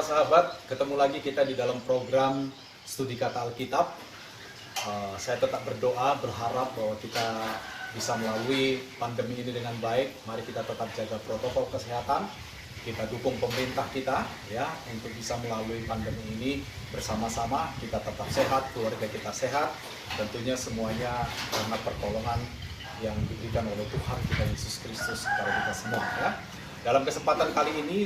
para sahabat, ketemu lagi kita di dalam program studi kata Alkitab. Saya tetap berdoa, berharap bahwa kita bisa melalui pandemi ini dengan baik. Mari kita tetap jaga protokol kesehatan. Kita dukung pemerintah kita ya untuk bisa melalui pandemi ini bersama-sama. Kita tetap sehat, keluarga kita sehat. Tentunya semuanya karena pertolongan yang diberikan oleh Tuhan kita Yesus Kristus kepada kita semua ya. Dalam kesempatan kali ini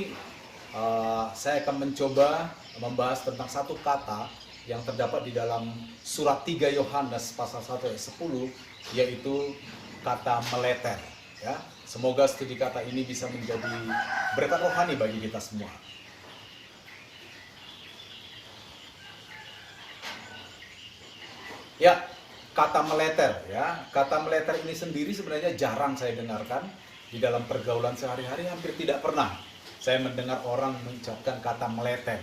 saya akan mencoba membahas tentang satu kata yang terdapat di dalam surat 3 Yohanes pasal 1 ayat 10, yaitu kata meleter ya. Semoga studi kata ini bisa menjadi berkat rohani bagi kita semua. Ya, kata meleter ya. Kata meleter ini sendiri sebenarnya jarang saya dengarkan di dalam pergaulan sehari-hari, hampir tidak pernah saya mendengar orang mengucapkan kata meleter.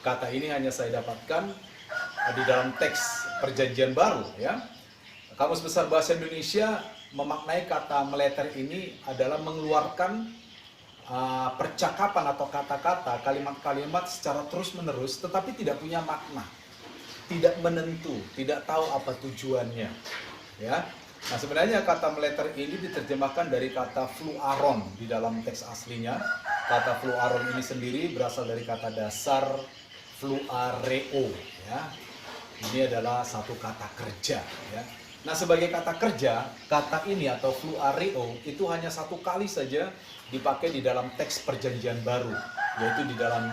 Kata ini hanya saya dapatkan di dalam teks Perjanjian Baru ya. Kamus Besar Bahasa Indonesia memaknai kata meleter ini adalah mengeluarkan percakapan atau kata-kata, kalimat-kalimat secara terus-menerus tetapi tidak punya makna, tidak menentu, tidak tahu apa tujuannya ya. Nah, sebenarnya kata meleter ini diterjemahkan dari kata fluaron di dalam teks aslinya. Kata fluaron ini sendiri berasal dari kata dasar fluareo ya. Ini adalah satu kata kerja ya. Nah, sebagai kata kerja, kata ini atau fluareo itu hanya satu kali saja dipakai di dalam teks Perjanjian Baru, yaitu di dalam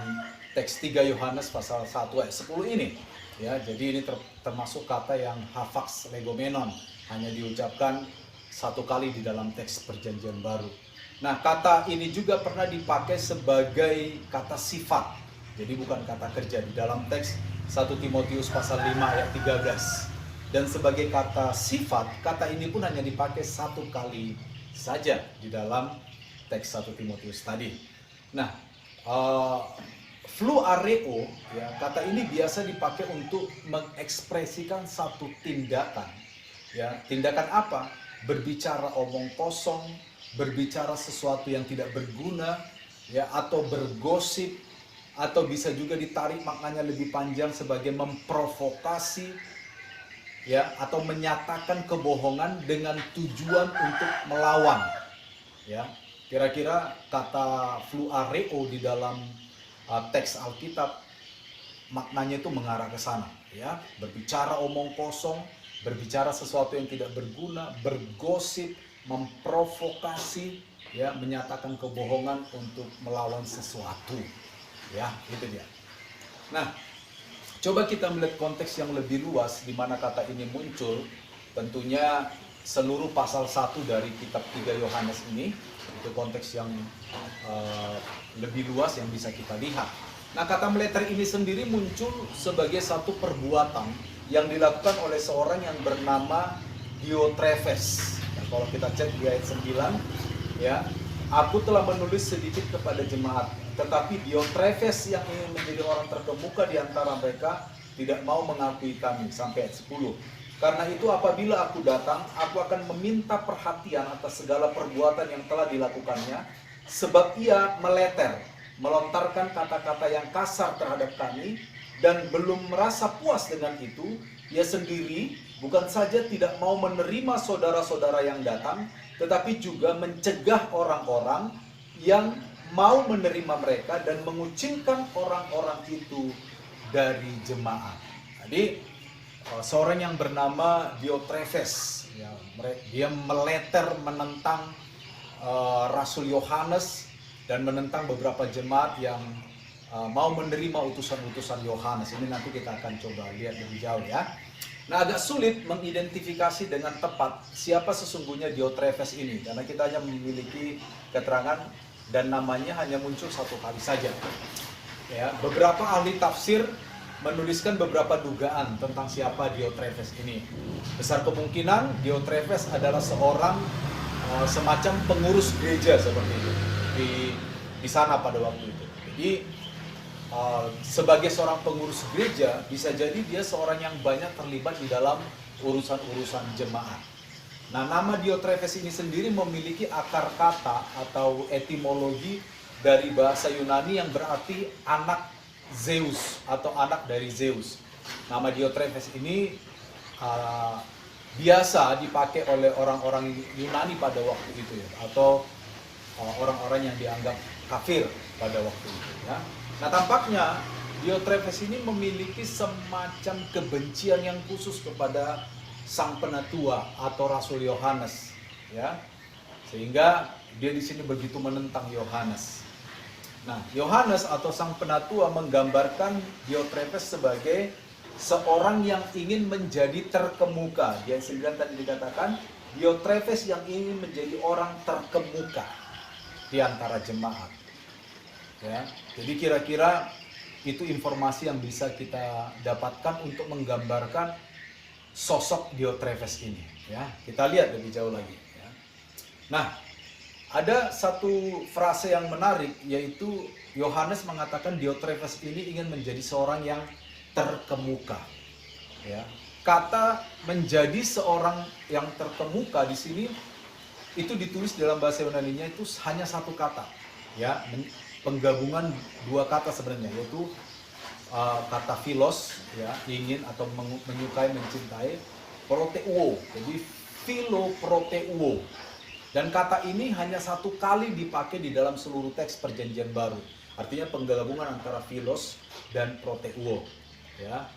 teks 3 Yohanes pasal 1 ayat 10 ini ya. Jadi ini termasuk kata yang hafax legomenon, hanya diucapkan satu kali di dalam teks Perjanjian Baru. Nah, kata ini juga pernah dipakai sebagai kata sifat. Jadi bukan kata kerja di dalam teks 1 Timotius pasal 5 ayat 13. Dan sebagai kata sifat, kata ini pun hanya dipakai satu kali saja di dalam teks 1 Timotius tadi. Nah, fluareo ya, kata ini biasa dipakai untuk mengekspresikan satu tindakan. Ya, tindakan apa? Berbicara omong kosong, berbicara sesuatu yang tidak berguna, ya, atau bergosip, atau bisa juga ditarik maknanya lebih panjang sebagai memprovokasi, ya, atau menyatakan kebohongan dengan tujuan untuk melawan. Ya, kira-kira kata fluareo di dalam teks Alkitab maknanya itu mengarah ke sana, ya, berbicara omong kosong, berbicara sesuatu yang tidak berguna, bergosip, memprovokasi, ya, menyatakan kebohongan untuk melawan sesuatu, ya, itu dia. Nah, coba kita melihat konteks yang lebih luas di mana kata ini muncul. Tentunya seluruh pasal 1 dari kitab 3 Yohanes ini, itu konteks yang lebih luas yang bisa kita lihat. Nah, kata meleter ini sendiri muncul sebagai satu perbuatan yang dilakukan oleh seorang yang bernama Diotrephes. Nah, kalau kita cek di ayat 9, ya, aku telah menulis sedikit kepada jemaat, tetapi Diotrephes yang ingin menjadi orang terkemuka di antara mereka tidak mau mengakui kami, sampai ayat 10. Karena itu apabila aku datang, aku akan meminta perhatian atas segala perbuatan yang telah dilakukannya, sebab ia meleter, melontarkan kata-kata yang kasar terhadap kami, dan belum merasa puas dengan itu, ia sendiri bukan saja tidak mau menerima saudara-saudara yang datang, tetapi juga mencegah orang-orang yang mau menerima mereka dan mengucilkan orang-orang itu dari jemaat. Jadi seorang yang bernama Diotrephes, ya, dia meleter menentang Rasul Yohanes dan menentang beberapa jemaat yang mau menerima utusan-utusan Yohanes. Ini nanti kita akan coba lihat lebih jauh ya. Nah, agak sulit mengidentifikasi dengan tepat siapa sesungguhnya Diotrephes ini, karena kita hanya memiliki keterangan dan namanya hanya muncul satu kali saja. Ya, beberapa ahli tafsir menuliskan beberapa dugaan tentang siapa Diotrephes ini. Besar kemungkinan Diotrephes adalah seorang semacam pengurus gereja seperti itu di sana pada waktu itu. Jadi sebagai seorang pengurus gereja, bisa jadi dia seorang yang banyak terlibat di dalam urusan-urusan jemaat. Nah, nama Diotrephes ini sendiri memiliki akar kata atau etimologi dari bahasa Yunani yang berarti anak Zeus atau anak dari Zeus. Nama Diotrephes ini biasa dipakai oleh orang-orang Yunani pada waktu itu ya, atau orang-orang yang dianggap kafir pada waktu itu ya. Nah, tampaknya Diotrephes ini memiliki semacam kebencian yang khusus kepada sang penatua atau Rasul Yohanes ya. Sehingga dia di sini begitu menentang Yohanes. Nah, Yohanes atau sang penatua menggambarkan Diotrephes sebagai seorang yang ingin menjadi terkemuka. Di ayat 9 tadi dikatakan, Diotrephes yang ingin menjadi orang terkemuka di antara jemaat. Ya, jadi kira-kira itu informasi yang bisa kita dapatkan untuk menggambarkan sosok Diotrephes ini. Ya, kita lihat lebih jauh lagi. Ya. Nah, ada satu frase yang menarik, yaitu Yohanes mengatakan Diotrephes ini ingin menjadi seorang yang terkemuka. Ya. Kata menjadi seorang yang terkemuka di sini itu ditulis dalam bahasa Yunani-nya itu hanya satu kata. Ya, penggabungan dua kata sebenarnya, yaitu kata philos, ya, ingin atau menyukai, mencintai, proteuo. Jadi philo proteuo. Dan kata ini hanya satu kali dipakai di dalam seluruh teks Perjanjian Baru. Artinya penggabungan antara philos dan proteuo. Ya,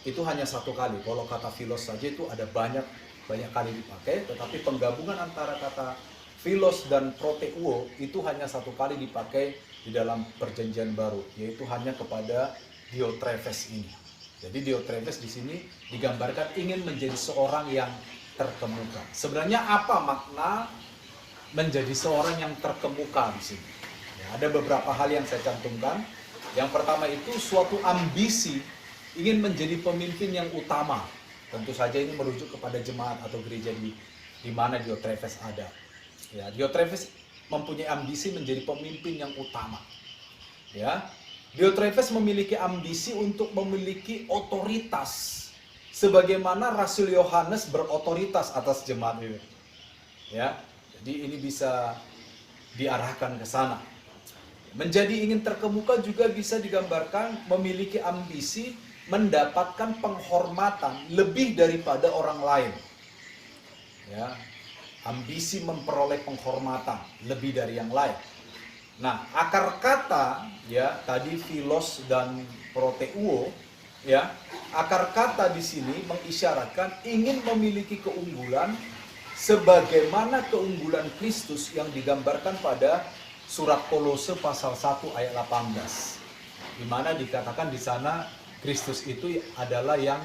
itu hanya satu kali. Kalau kata philos saja itu ada banyak kali dipakai, tetapi penggabungan antara kata philos dan proteuo itu hanya satu kali dipakai di dalam Perjanjian Baru, yaitu hanya kepada Diotrephes ini. Jadi Diotrephes di sini digambarkan ingin menjadi seorang yang terkemuka. Sebenarnya apa makna menjadi seorang yang terkemuka di sini? Ya, ada beberapa hal yang saya cantumkan. Yang pertama itu suatu ambisi ingin menjadi pemimpin yang utama. Tentu saja ini merujuk kepada jemaat atau gereja di mana Diotrephes ada. Ya, Diotrephes mempunyai ambisi menjadi pemimpin yang utama. Ya, Diotrephes memiliki ambisi untuk memiliki otoritas, sebagaimana Rasul Yohanes berotoritas atas jemaat ini. Ya, jadi ini bisa diarahkan ke sana. Menjadi ingin terkemuka juga bisa digambarkan memiliki ambisi mendapatkan penghormatan lebih daripada orang lain. Ya, ambisi memperoleh penghormatan lebih dari yang lain. Nah, akar kata ya tadi philos dan proteuo, ya, akar kata di sini mengisyaratkan ingin memiliki keunggulan sebagaimana keunggulan Kristus yang digambarkan pada surat Kolose pasal 1 ayat 18. Di mana dikatakan di sana Kristus itu adalah yang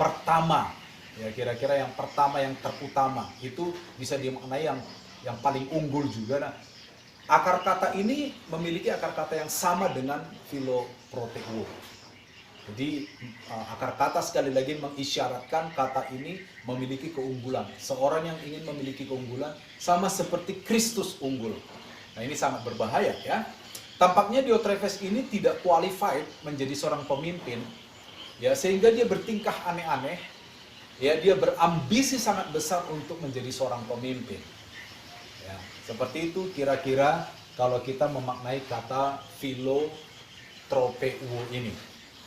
pertama. Ya, kira-kira yang pertama, yang terutama. Itu bisa dimaknai yang paling unggul juga. Nah, akar kata ini memiliki akar kata yang sama dengan philoproteuo. Jadi akar kata sekali lagi mengisyaratkan kata ini memiliki keunggulan. Seorang yang ingin memiliki keunggulan sama seperti Kristus unggul. Nah, ini sangat berbahaya ya. Tampaknya Diotrephes ini tidak qualified menjadi seorang pemimpin. Ya, sehingga dia bertingkah aneh-aneh. Ya, dia berambisi sangat besar untuk menjadi seorang pemimpin. Ya, seperti itu kira-kira kalau kita memaknai kata philotropeuo ini.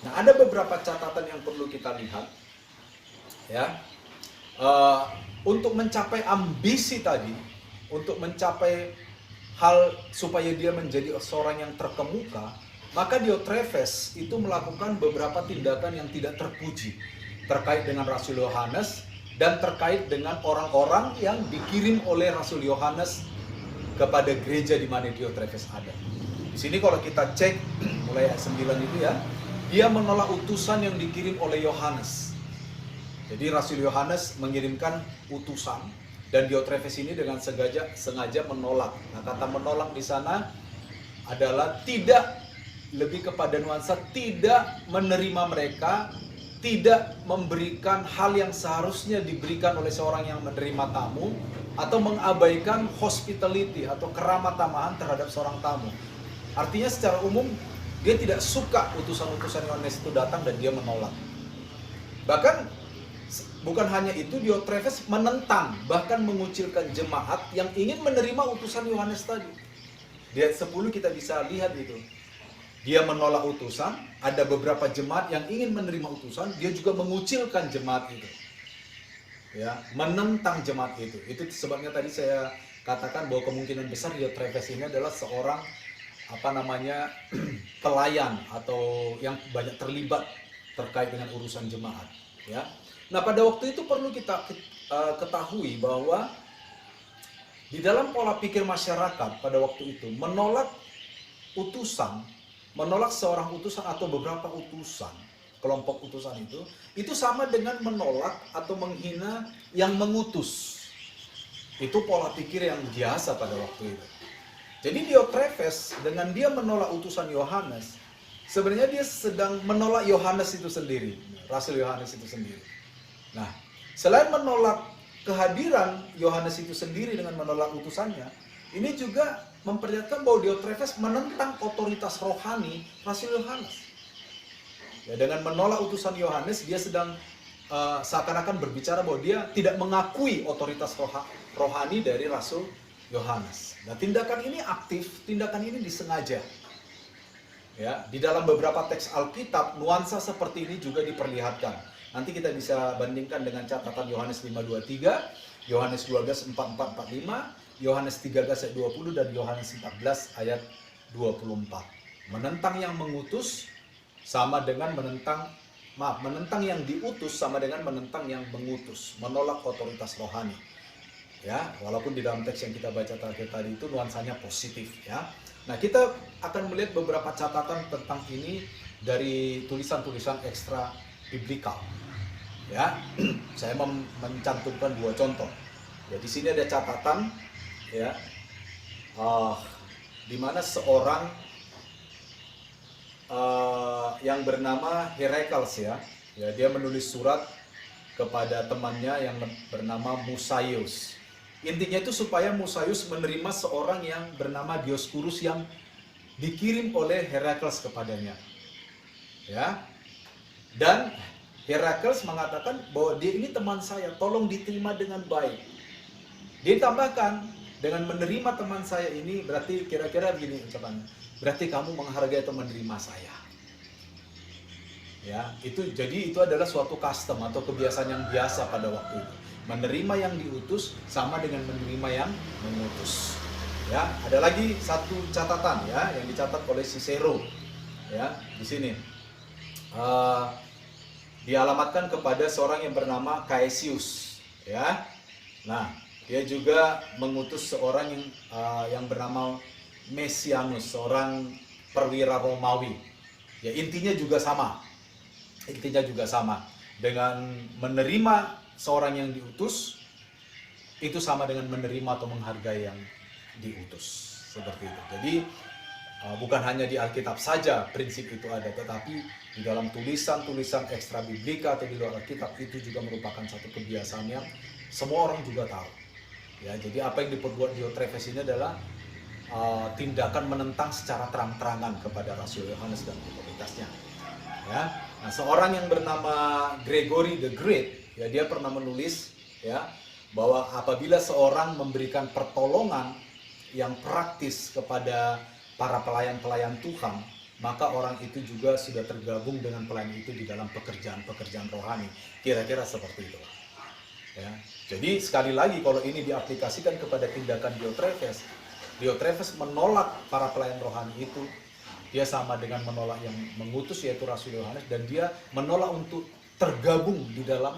Nah, ada beberapa catatan yang perlu kita lihat. Ya, untuk mencapai ambisi tadi, untuk mencapai hal supaya dia menjadi seorang yang terkemuka, maka Diotrephes itu melakukan beberapa tindakan yang tidak terpuji terkait dengan Rasul Yohanes dan terkait dengan orang-orang yang dikirim oleh Rasul Yohanes kepada gereja di mana Diotrephes ada. Di sini kalau kita cek mulai ayat 9 itu ya, dia menolak utusan yang dikirim oleh Yohanes. Jadi Rasul Yohanes mengirimkan utusan dan Diotrephes ini dengan sengaja menolak. Nah, kata menolak di sana adalah tidak, lebih kepada nuansa tidak menerima mereka, tidak memberikan hal yang seharusnya diberikan oleh seorang yang menerima tamu, atau mengabaikan hospitality atau keramah tamahan terhadap seorang tamu. Artinya secara umum dia tidak suka utusan-utusan Yohanes itu datang dan dia menolak. Bahkan bukan hanya itu, Diotrephes menentang, bahkan mengucilkan jemaat yang ingin menerima utusan Yohanes tadi. Di ayat 10 kita bisa lihat itu. Dia menolak utusan, ada beberapa jemaat yang ingin menerima utusan, dia juga mengucilkan jemaat itu. Ya, menentang jemaat itu. Itu sebabnya tadi saya katakan bahwa kemungkinan besar Diotrephes ini adalah seorang pelayan atau yang banyak terlibat terkait dengan urusan jemaat, ya. Nah, pada waktu itu perlu kita ketahui bahwa di dalam pola pikir masyarakat pada waktu itu menolak utusan, menolak seorang utusan atau beberapa utusan, kelompok utusan itu sama dengan menolak atau menghina yang mengutus. Itu pola pikir yang biasa pada waktu itu. Jadi Diotrephes dengan dia menolak utusan Yohanes, sebenarnya dia sedang menolak Yohanes itu sendiri, Rasul Yohanes itu sendiri. Nah, selain menolak kehadiran Yohanes itu sendiri dengan menolak utusannya, ini juga memperlihatkan bahwa Diotrephes menentang otoritas rohani Rasul Yohanes. Ya, dengan menolak utusan Yohanes, dia sedang seakan-akan berbicara bahwa dia tidak mengakui otoritas rohani dari Rasul Yohanes. Nah, tindakan ini aktif, tindakan ini disengaja. Ya, di dalam beberapa teks Alkitab, nuansa seperti ini juga diperlihatkan. Nanti kita bisa bandingkan dengan catatan Yohanes 5:23, Yohanes 12:44-45, Yohanes 13 ayat 20 dan Yohanes 14 ayat 24. Menentang yang mengutus sama dengan menentang yang diutus sama dengan menentang yang mengutus, menolak otoritas rohani. Ya, walaupun di dalam teks yang kita baca tadi itu nuansanya positif, ya. Nah, kita akan melihat beberapa catatan tentang ini dari tulisan-tulisan ekstra biblikal. Ya, saya mencantumkan 2 contoh. Ya, di sini ada catatan, ya, di mana seorang yang bernama Herakles, ya, dia menulis surat kepada temannya yang bernama Musaius. Intinya itu supaya Musaius menerima seorang yang bernama Dioskurus yang dikirim oleh Herakles kepadanya. Ya. Dan Herakles mengatakan bahwa dia ini teman saya, tolong diterima dengan baik. Dia tambahkan, dengan menerima teman saya ini berarti kira-kira begini ucapannya. Berarti kamu menghargai atau menerima saya. Ya, jadi itu adalah suatu custom atau kebiasaan yang biasa pada waktu itu. Menerima yang diutus sama dengan menerima yang mengutus. Ya, ada lagi satu catatan, ya, yang dicatat oleh Cicero, ya, di sini. Dialamatkan kepada seorang yang bernama Caesius, ya. Nah, dia juga mengutus seorang yang bernama Mesianus, seorang perwira Romawi. Ya, intinya juga sama. Dengan menerima seorang yang diutus, itu sama dengan menerima atau menghargai yang diutus. Seperti itu. Jadi, bukan hanya di Alkitab saja prinsip itu ada, tetapi di dalam tulisan-tulisan ekstra biblika atau di luar Alkitab itu juga merupakan satu kebiasaan yang semua orang juga tahu. Ya, jadi apa yang diperbuat Diotrephes ini adalah tindakan menentang secara terang-terangan kepada Rasul Yohanes dan otoritasnya. Ya, nah, seorang yang bernama Gregory the Great, ya, dia pernah menulis, ya, bahwa apabila seorang memberikan pertolongan yang praktis kepada para pelayan-pelayan Tuhan, maka orang itu juga sudah tergabung dengan pelayan itu di dalam pekerjaan-pekerjaan rohani. Kira-kira seperti itu. Ya. Jadi sekali lagi kalau ini diaplikasikan kepada tindakan Diotrephes menolak para pelayan rohani itu, dia sama dengan menolak yang mengutus yaitu Rasul Yohanes, dan dia menolak untuk tergabung di dalam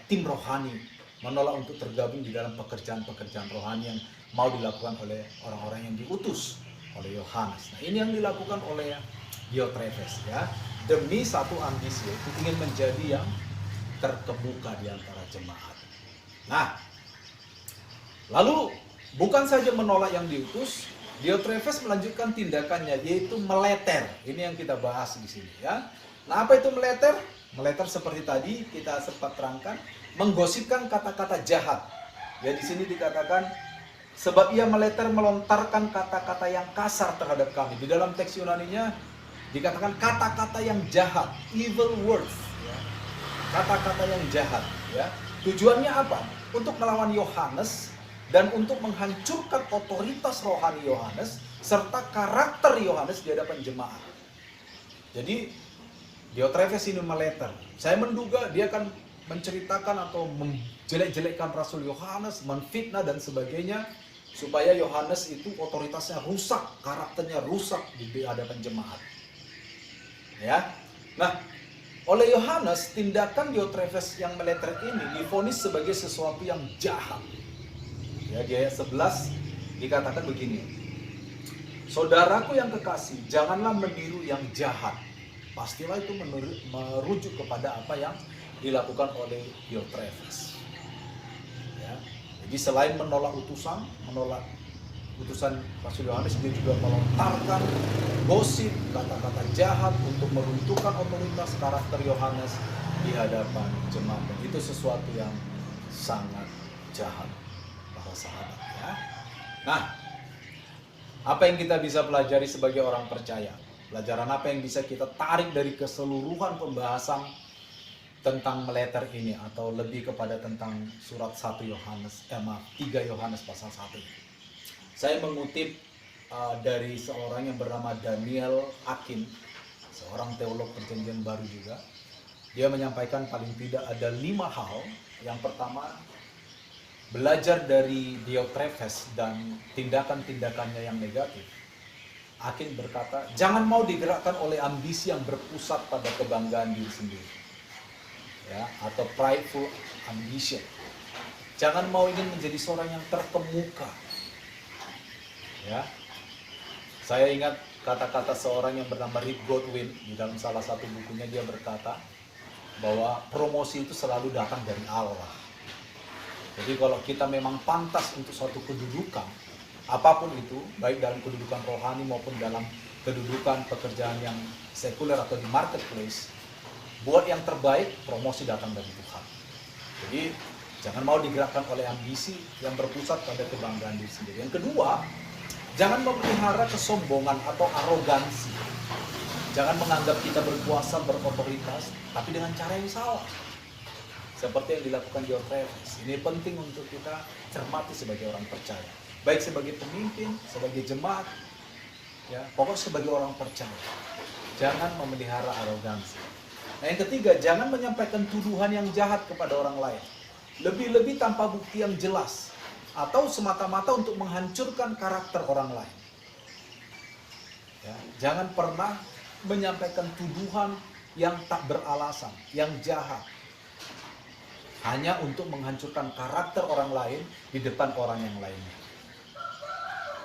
tim rohani, menolak untuk tergabung di dalam pekerjaan-pekerjaan rohani yang mau dilakukan oleh orang-orang yang diutus oleh Yohanes. Nah, ini yang dilakukan oleh Diotrephes, ya, demi satu ambisi, yaitu ingin menjadi yang terkemuka di antara jemaat. Nah, lalu bukan saja menolak yang diutus, Diotrephes melanjutkan tindakannya, yaitu meleter. Ini yang kita bahas di sini, ya. Nah, apa itu meleter? Meleter seperti tadi kita sempat terangkan, menggosipkan kata-kata jahat. Ya, di sini dikatakan sebab ia meleter melontarkan kata-kata yang kasar terhadap kami. Di dalam teks Yunaninya dikatakan kata-kata yang jahat, evil words, ya. Kata-kata yang jahat, ya. Tujuannya apa? Untuk melawan Yohanes dan untuk menghancurkan otoritas rohani Yohanes, serta karakter Yohanes di hadapan jemaat. Jadi Diotrephes ini meleter. Saya menduga dia akan menceritakan atau menjelek-jelekkan Rasul Yohanes, menfitnah dan sebagainya, supaya Yohanes itu otoritasnya rusak, karakternya rusak di hadapan jemaat. Ya. Nah, oleh Yohanes, tindakan Diotrephes yang meleter ini divonis sebagai sesuatu yang jahat. Ya, di ayat 11 dikatakan begini. Saudaraku yang kekasih, janganlah meniru yang jahat. Pastilah itu merujuk kepada apa yang dilakukan oleh Diotrephes. Ya. Jadi selain menolak utusan Rasul Yohanes, dia juga melontarkan gosip, kata-kata jahat untuk meruntuhkan otoritas karakter Yohanes di hadapan jemaat. Itu sesuatu yang sangat jahat, para sahabat. Ya. Nah, apa yang kita bisa pelajari sebagai orang percaya? Pelajaran apa yang bisa kita tarik dari keseluruhan pembahasan tentang meleter ini, atau lebih kepada tentang surat 3 Yohanes pasal 1 ini? Saya mengutip dari seorang yang bernama Daniel Akin, seorang teolog Perjanjian Baru juga. Dia menyampaikan paling tidak ada 5 hal. Yang pertama, belajar dari Diotrephes dan tindakan-tindakannya yang negatif. Akin berkata, jangan mau digerakkan oleh ambisi yang berpusat pada kebanggaan diri sendiri, ya, atau prideful ambition. Jangan mau ingin menjadi seorang yang terkemuka. Ya, saya ingat kata-kata seorang yang bernama Rick Godwin di dalam salah satu bukunya. Dia berkata bahwa promosi itu selalu datang dari Allah. Jadi kalau kita memang pantas untuk suatu kedudukan, apapun itu, baik dalam kedudukan rohani maupun dalam kedudukan pekerjaan yang sekuler atau di marketplace, buat yang terbaik, promosi datang dari Tuhan. Jadi jangan mau digerakkan oleh ambisi yang berpusat pada kebanggaan diri sendiri. Yang kedua, jangan memelihara kesombongan atau arogansi. Jangan menganggap kita berkuasa, berotoritas, tapi dengan cara yang salah. Seperti yang dilakukan Diotrephes. Ini penting untuk kita cermati sebagai orang percaya. Baik sebagai pemimpin, sebagai jemaat, ya, pokoknya sebagai orang percaya. Jangan memelihara arogansi. Nah, yang ketiga, jangan menyampaikan tuduhan yang jahat kepada orang lain. Lebih-lebih tanpa bukti yang jelas, atau semata-mata untuk menghancurkan karakter orang lain. Ya, jangan pernah menyampaikan tuduhan yang tak beralasan, yang jahat, hanya untuk menghancurkan karakter orang lain di depan orang yang lainnya.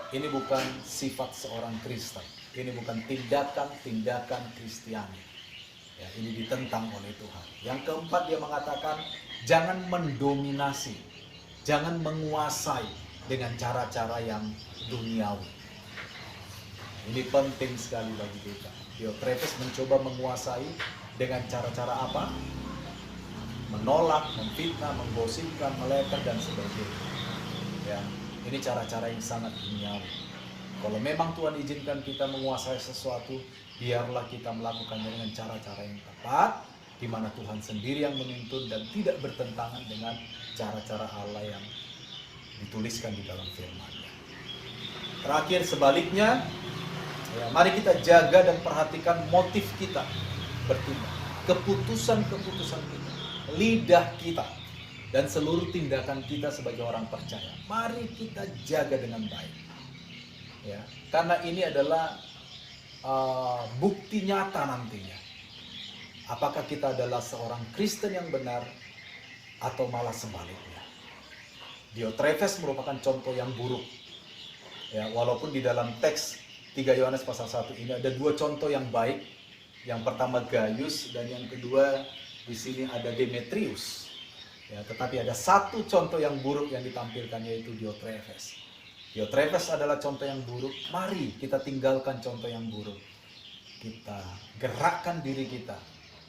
Ini bukan sifat seorang Kristen. Ini bukan tindakan-tindakan Kristiani. Ya, ini ditentang oleh Tuhan. Yang keempat, dia mengatakan jangan mendominasi, jangan menguasai dengan cara-cara yang duniawi. Ini penting sekali bagi kita. Diotrephes mencoba menguasai dengan cara-cara apa? Menolak, memfitnah, menggosipkan, meleter dan sebagainya. Ya, ini cara-cara yang sangat duniawi. Kalau memang Tuhan izinkan kita menguasai sesuatu, biarlah kita melakukannya dengan cara-cara yang tepat, di mana Tuhan sendiri yang menuntun dan tidak bertentangan dengan cara-cara Allah yang dituliskan di dalam firman-Nya. Terakhir, sebaliknya, ya, mari kita jaga dan perhatikan motif kita bertindak, keputusan-keputusan kita, lidah kita, dan seluruh tindakan kita sebagai orang percaya. Mari kita jaga dengan baik, ya, karena ini adalah bukti nyata nantinya. Apakah kita adalah seorang Kristen yang benar atau malah sebaliknya. Diotrephes merupakan contoh yang buruk. Ya, walaupun di dalam teks 3 Yohanes pasal 1 ini ada 2 contoh yang baik. Yang pertama Gaius dan yang kedua di sini ada Demetrius. Ya, tetapi ada 1 contoh yang buruk yang ditampilkan, yaitu Diotrephes. Diotrephes adalah contoh yang buruk. Mari kita tinggalkan contoh yang buruk. Kita gerakkan diri kita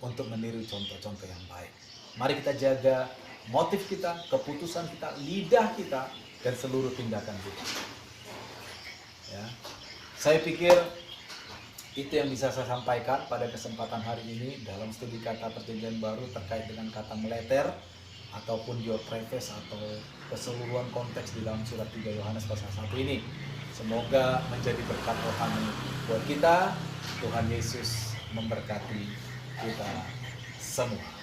untuk meniru contoh-contoh yang baik. Mari kita jaga motif kita, keputusan kita, lidah kita, dan seluruh tindakan kita. Ya. Saya pikir itu yang bisa saya sampaikan pada kesempatan hari ini dalam studi kata Perjanjian Baru terkait dengan kata meleter ataupun Diotrephes atau keseluruhan konteks di dalam surat 3 Yohanes pasal 1 ini. Semoga menjadi berkat rohani buat kita. Tuhan Yesus memberkati kita semua.